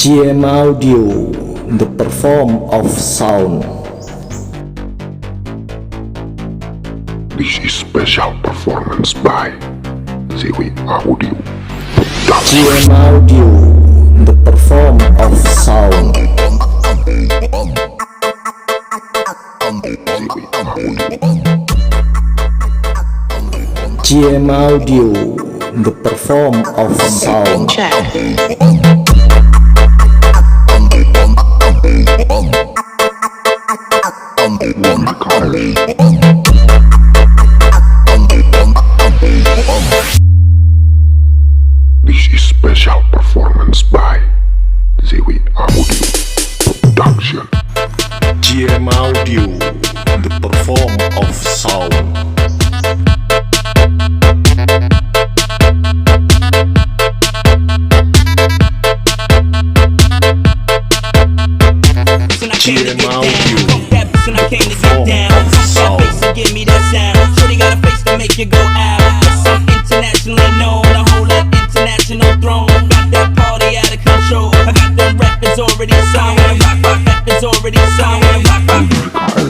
GM Audio, the perform of sound. This is special performance by ZW Audio GM Audio, the perform of sound. GM Audio, the perform of sound. This is special performance by ZW Audio Production. GM Audio, the perform of sound. GM Audio, and I came to get down. That face and give me that sound. Shorty got a face to make you go out. I'm internationally known, a whole lot international throne. Got that party out of control. I got them records already signed. Rock records already signed.